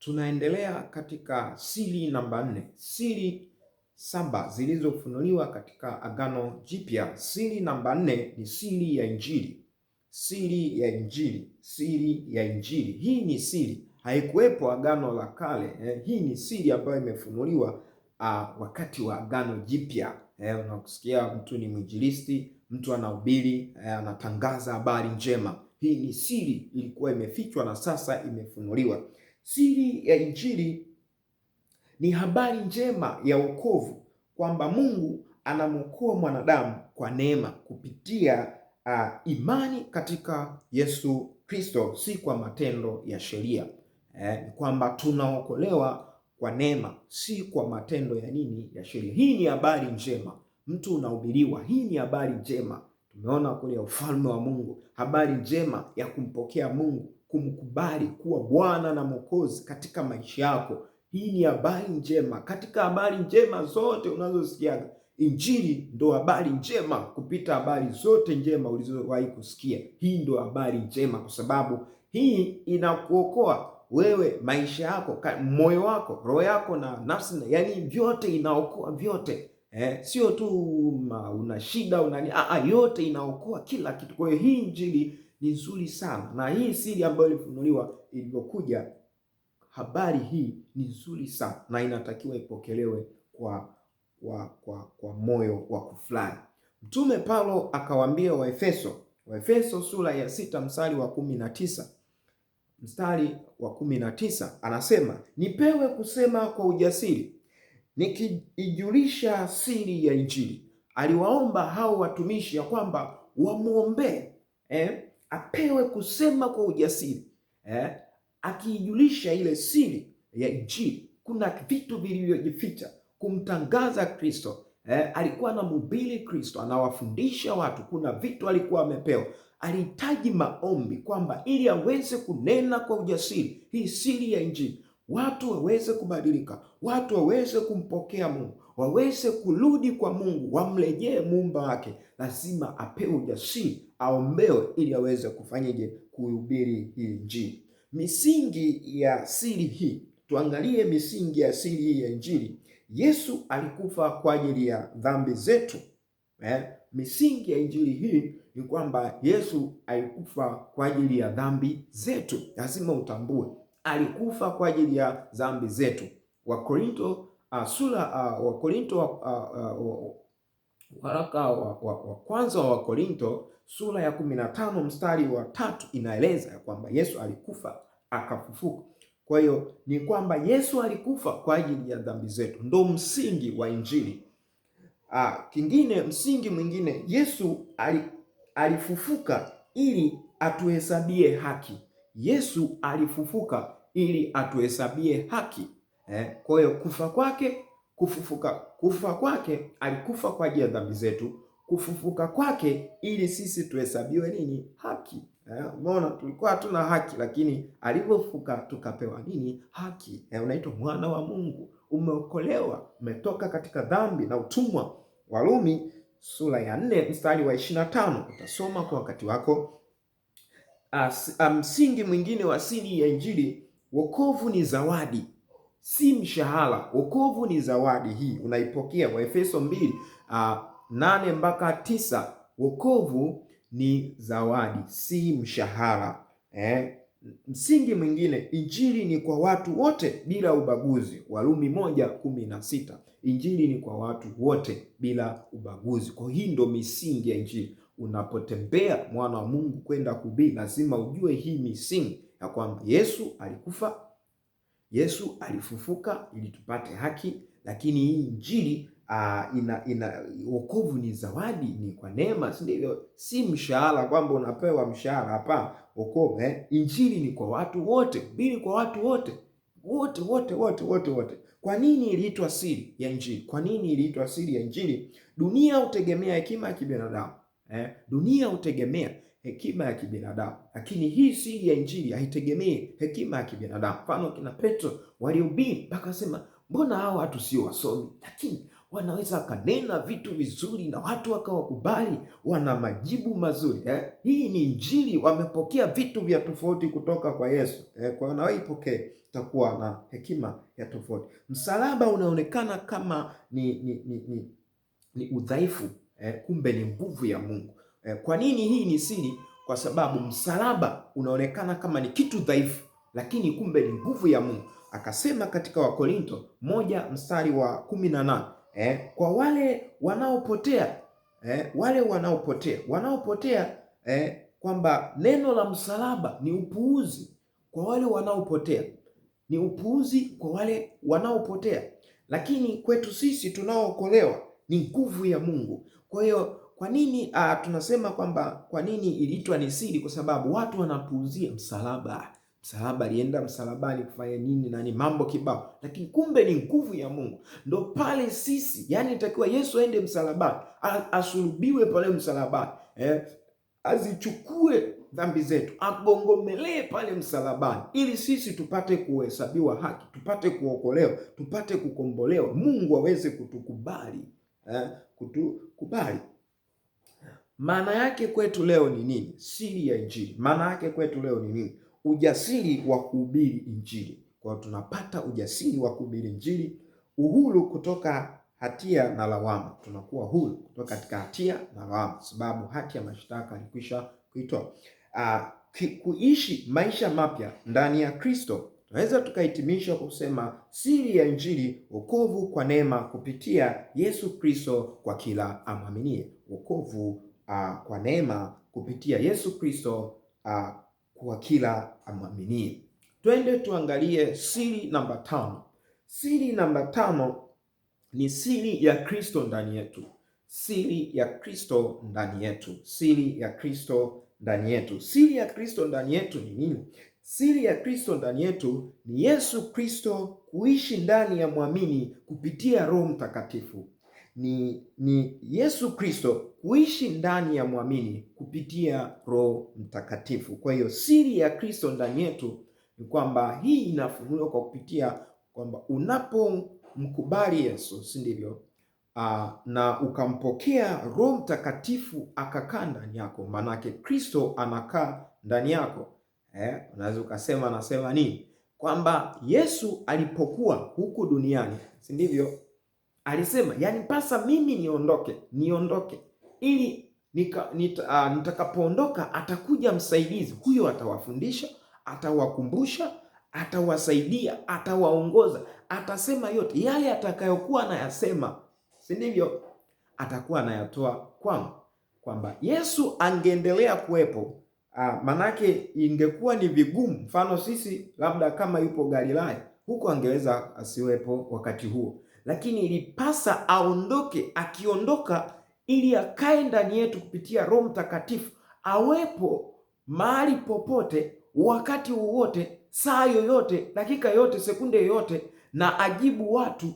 Tunaendelea katika siri namba 4, siri 7 zilizofunuliwa katika Agano Jipya. Siri namba 4 ni siri ya Injili. Siri ya Injili, siri ya Injili. Hii ni siri, haikuwepo Agano la Kale. Hii ni siri ambayo imefunuliwa wakati wa Agano Jipya. Unakusikia mtu ni mwinjilisti, mtu anahubiri, anatangaza habari njema. Hii ni siri, ilikuwa imefichwa na sasa imefunuliwa. Siri ya Injili ni habari njema ya wokovu, kwamba Mungu anamwokoa mwanadamu kwa neema kupitia imani katika Yesu Kristo, si kwa matendo ya sheria. Kwamba tunaokolewa kwa neema, si kwa matendo ya nini, ya sheria. Hii ni habari njema, mtu unahubiriwa. Hii ni habari njema. Tumeona kule ufalme wa Mungu, habari njema ya kumpokea Mungu, kumkubali kuwa Bwana na Mwokozi katika maisha yako. Hii ni habari njema. Katika habari njema zote unazosikia, Injili ndo habari njema kupita habari zote njema ulizowahi kusikia. Hii ndo habari njema, kwa sababu hii inakuokoa wewe, maisha yako, moyo wako, roho yako na nafsi, yani vyote inaokoa vyote. Sio tu una shida yote inaokoa kila kitu. Kwa hiyo hii Injili ni nzuri sana, na hii siri ambayo ilifunuliwa ilivyokuja, habari hii ni nzuri sana na inatakiwa ipokelewe kwa moyo wa kufurahi. Mtume Paulo akawaambia Waefeso sura ya 6 mstari wa 19, anasema, nipewe kusema kwa ujasiri nikiijulisha siri ya Injili. Aliwaomba hao watumishi ya kwamba wamwombee apewe kusema kwa ujasiri, akiijulisha ile siri ya Injili. Kuna vitu vilivyojificha kumtangaza Kristo. Alikuwa anamhubiri Kristo, anawafundisha watu. Kuna vitu alikuwa amepewa, alihitaji maombi kwamba ili aweze kunena kwa ujasiri hii siri ya Injili, watu waweze kubadilika, watu waweze kumpokea Mungu, waweze kurudi kwa Mungu, wamrejee muumba wake. Lazima apewe ujasiri, aombewe ili aweze kufanyaje? Kuhubiri hii Injili. Misingi ya siri hii, tuangalie misingi ya siri hii ya Injili. Yesu alikufa kwa ajili ya dhambi zetu. Misingi ya Injili hii ni kwamba Yesu alikufa kwa ajili ya dhambi zetu. Lazima utambue alikufa kwa ajili ya dhambi zetu. Waraka wa kwanza wa Wakorinto sura ya 15 mstari wa 3 inaeleza ya kwamba Yesu alikufa akafufuka. Kwa hiyo ni kwamba Yesu alikufa kwa ajili ya dhambi zetu, ndo msingi wa Injili. Kingine, msingi mwingine, Yesu alifufuka ili atuhesabie haki. Yesu alifufuka ili atuhesabie haki. Kwa hiyo kufa kwake, alikufa kwa ajili ya dhambi zetu. Kufufuka kwake ili sisi tuhesabiwe nini? Haki. Umeona, tulikuwa hatuna haki, lakini alipofufuka tukapewa nini? Haki. Unaitwa mwana wa Mungu, umeokolewa, umetoka katika dhambi na utumwa. Warumi sura ya 4 mstari wa 25 utasoma kwa wakati wako. Msingi mwingine wa siri ya Injili, wokovu ni zawadi, si mshahara. Wokovu ni zawadi, hii unaipokea. Waefeso 2:8-9. Wokovu ni zawadi, si mshahara. Msingi mwingine, Injili ni kwa watu wote bila ubaguzi. Warumi 1:16. Injili ni kwa watu wote bila ubaguzi. Kwa hii ndo misingi ya Injili. Unapotembea mwana wa Mungu kwenda kuhubiri, lazima ujue hii misingi ya kwamba Yesu alikufa, Yesu alifufuka ili tupate haki, lakini hii Injili wokovu ni zawadi, ni kwa neema, si ndivyo? Si mshahara kwamba unapewa mshahara, hapana. Wokovu Injili ni kwa watu wote, bili kwa watu wote wote. Kwa nini iliitwa siri ya Injili? Kwa nini iliitwa siri ya Injili? Dunia hutegemea hekima ya kibinadamu. Dunia hutegemea hekima ya kibinadamu, lakini hii siri ya Injili haitegemei hekima ya kibinadamu. Mfano, kina Petro walihubiri, akasema mbona hao watu sio wasomi, lakini wanaweza kanena vitu vizuri na watu wakawakubali, wana majibu mazuri Hii ni Injili, wamepokea vitu vya tofauti kutoka kwa Yesu kwa hiyo nawaipokee, itakuwa na hekima ya tofauti. Msalaba unaonekana kama ni udhaifu kumbe ni nguvu ya Mungu. Kwa nini hii ni siri? Kwa sababu msalaba unaonekana kama ni kitu dhaifu, lakini kumbe ni nguvu ya Mungu. Akasema katika Wakorinto 1:18 kwa wale wanaopotea wanaopotea kwamba neno la msalaba ni upuuzi kwa wale wanaopotea, ni upuuzi kwa wale wanaopotea, lakini kwetu sisi tunaookolewa ni nguvu ya Mungu. Kwa hiyo kwa nini tunasema kwamba kwa nini iliitwa ni siri? Kwa sababu watu wanapuuzia msalaba. Msalaba, alienda msalabani kufanya nini? Nani, mambo kibao, lakini kumbe ni nguvu ya Mungu. Ndo pale sisi, yani itakiwa Yesu aende msalabani, asulubiwe pale msalabani, azichukue dhambi zetu, agongomelee pale msalabani, ili sisi tupate kuhesabiwa haki, tupate kuokolewa, tupate kukombolewa, Mungu aweze kutukubali, kutukubali. Maana yake kwetu leo ni nini? Siri ya Injili. Maana yake kwetu leo ni nini? Ujasiri wa kuhubiri Injili. Kwa hiyo tunapata ujasiri wa kuhubiri Injili, uhuru kutoka hatia na lawama. Tunakuwa huru kutoka katika hatia na lawama, sababu hati ya mashtaka alikwisha kuitoa. Kuishi maisha mapya ndani ya Kristo. Tunaweza tukahitimisha kusema siri ya Injili, wokovu kwa neema kupitia Yesu Kristo kwa kila amwaminie. Wokovu kwa neema kupitia Yesu Kristo kwa kila amwaminie. Twende tuangalie siri namba 5. Siri namba 5 ni siri ya Kristo ndani yetu. Siri ya Kristo ndani yetu. Siri ya Kristo ndani yetu. Siri ya Kristo ndani yetu ni nini? Siri ya Kristo ndani yetu ni Yesu Kristo kuishi ndani ya mwamini kupitia Roho Mtakatifu. Ni Yesu Kristo kuishi ndani ya mwamini kupitia Roho Mtakatifu. Kwa hiyo siri ya Kristo ndani yetu ni kwamba hii inafunuliwa kwa kupitia kwamba unapomkubali Yesu, si ndivyo? Na ukampokea Roho Mtakatifu akakaa ndani yako, manake Kristo anakaa ndani yako. Unaweza ukasema anasema nini? Kwamba Yesu alipokuwa huku duniani, si ndivyo? Alisema yanipasa mimi niondoke ili nitakapoondoka atakuja msaidizi. Huyo atawafundisha, atawakumbusha, atawasaidia, atawaongoza, atasema yote yale atakayokuwa anayasema, si ndivyo? Atakuwa anayatoa kwangu. Kwamba Yesu angeendelea kuwepo, manake ingekuwa ni vigumu. Mfano sisi labda kama yupo Galilaya, huko angeweza asiwepo wakati huo, lakini ilipasa aondoke. Akiondoka ili akae ndani yetu kupitia Roho Mtakatifu, awepo mahali popote, wakati wowote, saa yoyote, dakika yoyote, sekunde yoyote, na ajibu watu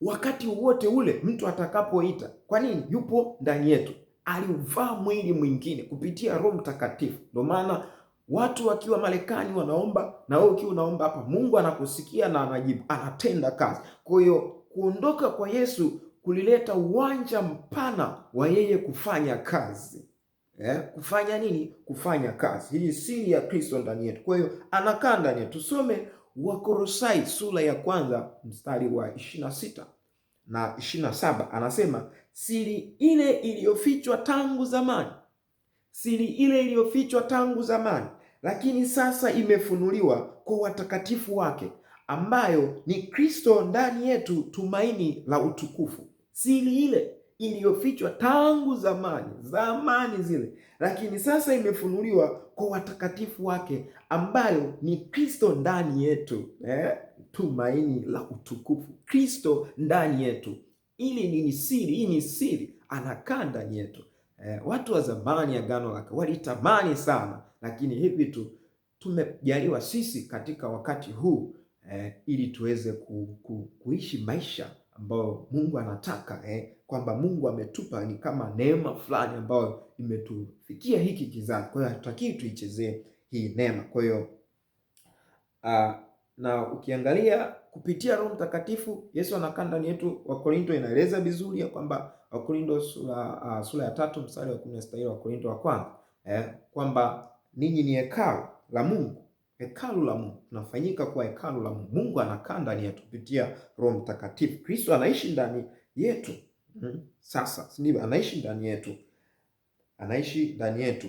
wakati wowote ule mtu atakapoita. Kwa nini? Yupo ndani yetu, aliuvaa mwili mwingine kupitia Roho Mtakatifu. Ndio maana watu wakiwa Marekani wanaomba, na wewe ukiwa unaomba hapa, Mungu anakusikia na anajibu, anatenda kazi. Kwa hiyo kuondoka kwa Yesu kulileta uwanja mpana wa yeye kufanya kazi. Kufanya nini? Kufanya kazi. Hii siri ya Kristo ndani yetu. Kwa hiyo anakaa ndani yetu. Tusome Wakolosai sura ya 1 mstari wa 26 na 27. Anasema siri ile iliyofichwa tangu zamani, siri ile iliyofichwa tangu zamani, lakini sasa imefunuliwa kwa watakatifu wake, ambayo ni Kristo ndani yetu, tumaini la utukufu. Siri ile iliyofichwa tangu zamani zile, lakini sasa imefunuliwa kwa watakatifu wake, ambayo ni Kristo ndani yetu, tumaini la utukufu. Kristo ndani yetu. Ili ni siri, hii ni siri, anakaa ndani yetu. Watu wa zamani Agano la Kale walitamani sana, lakini hivi tu tumejaliwa sisi katika wakati huu ili tuweze kuishi maisha ambayo Mungu anataka, kwamba Mungu ametupa ni kama neema fulani ambayo imetufikia hiki kizazi. Kwa hiyo hatutaki tuichezee hii neema. Kwa hiyo na ukiangalia kupitia Roho Mtakatifu Yesu anakaa ndani yetu. Wakorintho inaeleza vizuri ya kwamba Wakorintho sura ya 3 mstari wa 16, Wakorintho wa kwanza kwamba ninyi ni hekalu la Mungu. Hekalu la Mungu, tunafanyika kwa hekalu la Mungu. Mungu anakaa ndani yetu kupitia Roho Mtakatifu. Kristo anaishi ndani yetu. Sasa ndivyo anaishi ndani yetu, anaishi ndani yetu.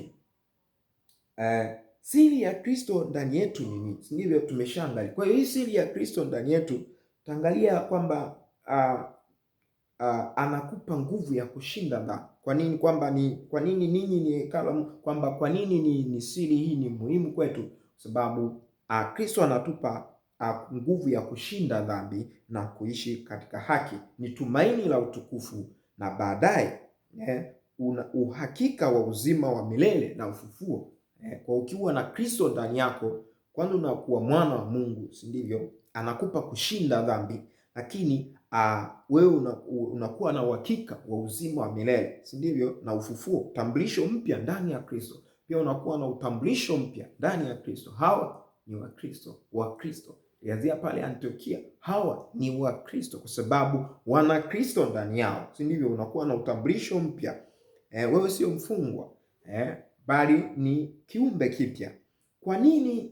Siri ya Kristo ndani yetu ni nini? Ndivyo tumeshaangalia. Kwa hiyo hii siri ya Kristo ndani yetu tutaangalia kwamba anakupa nguvu ya kushinda dhambi. Kwa nini? Kwa nini ninyi ni hekalu? Kwamba kwa nini ni siri hii ni muhimu kwetu? Sababu Kristo anatupa nguvu ya kushinda dhambi na kuishi katika haki. Ni tumaini la utukufu na baadaye una uhakika wa uzima wa milele na ufufuo. Kwa ukiwa na Kristo ndani yako, kwanza unakuwa mwana wa Mungu, si ndivyo? Anakupa kushinda dhambi, lakini wewe unakuwa na uhakika wa uzima wa milele, si ndivyo? Na ufufuo, utambulisho mpya ndani ya Kristo. Pia unakuwa na utambulisho mpya ndani ya Kristo. Hawa ni Wakristo. Yazia pale Antiokia, hawa ni Wakristo kwa sababu wana Kristo ndani yao, si ndivyo? Unakuwa na utambulisho mpya. Wewe sio mfungwa, bali ni kiumbe kipya. Kwa nini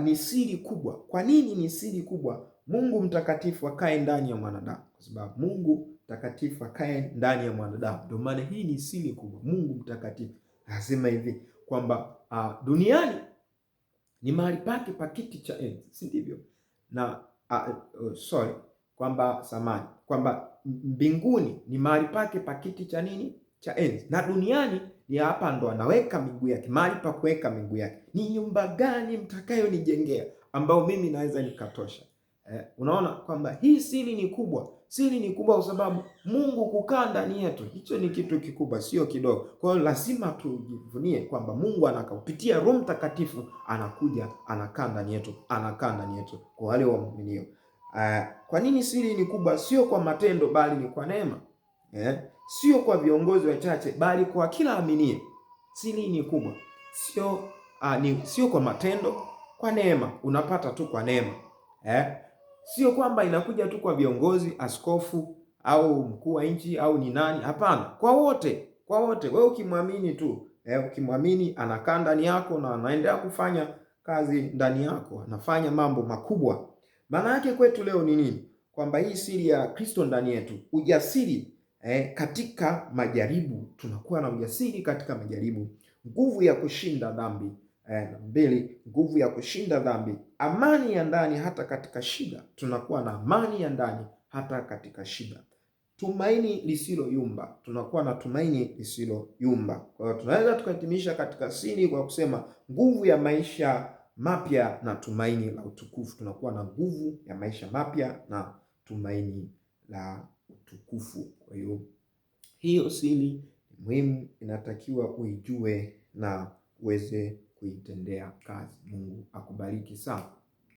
ni siri kubwa? Kwa nini ni siri kubwa Mungu mtakatifu akae ndani ya mwanadamu? Kwa sababu Mungu mtakatifu akae ndani ya mwanadamu. Ndio maana hii ni siri kubwa. Mungu mtakatifu anasema hivi kwamba duniani ni mahali pake pa kiti cha enzi, si ndivyo? Na kwamba mbinguni ni mahali pake pa kiti cha nini? Cha enzi. Na duniani ni hapa ndo anaweka miguu yake, mahali pa kuweka miguu yake. Ni nyumba gani mtakayonijengea ambao mimi naweza nikatosha? Unaona kwamba hii siri ni kubwa. Siri ni kubwa kwa sababu Mungu kukaa ndani yetu, hicho ni kitu kikubwa, sio kidogo. Kwa hiyo lazima tujivunie kwamba Mungu anakaa kupitia Roho Mtakatifu, anakuja anakaa ndani yetu, kwa wale waaminio. Kwa nini siri ni kubwa? Sio kwa matendo, bali ni kwa neema. Sio kwa viongozi wachache, bali kwa kila aminie. Siri ni kubwa, sio kwa matendo, kwa neema. Unapata tu kwa neema. Sio kwamba inakuja tu kwa viongozi, askofu au mkuu wa nchi au ni nani. Hapana, kwa wote. Wewe ukimwamini tu, ukimwamini anakaa ndani yako na anaendelea kufanya kazi ndani yako, anafanya mambo makubwa. Maana yake kwetu leo ni nini? Kwamba hii siri ya Kristo ndani yetu, ujasiri katika majaribu. Tunakuwa na ujasiri katika majaribu, nguvu ya kushinda dhambi. 2, nguvu ya kushinda dhambi, amani ya ndani hata katika shida. Tunakuwa na amani ya ndani hata katika shida. Tumaini lisiloyumba, tunakuwa na tumaini lisiloyumba. Kwa hiyo tunaweza tukahitimisha katika siri kwa kusema nguvu ya maisha mapya na tumaini la utukufu. Tunakuwa na nguvu ya maisha mapya na tumaini la utukufu. Kwa hiyo siri ni muhimu, inatakiwa uijue na uweze kuitendea kazi. Mungu akubariki sana.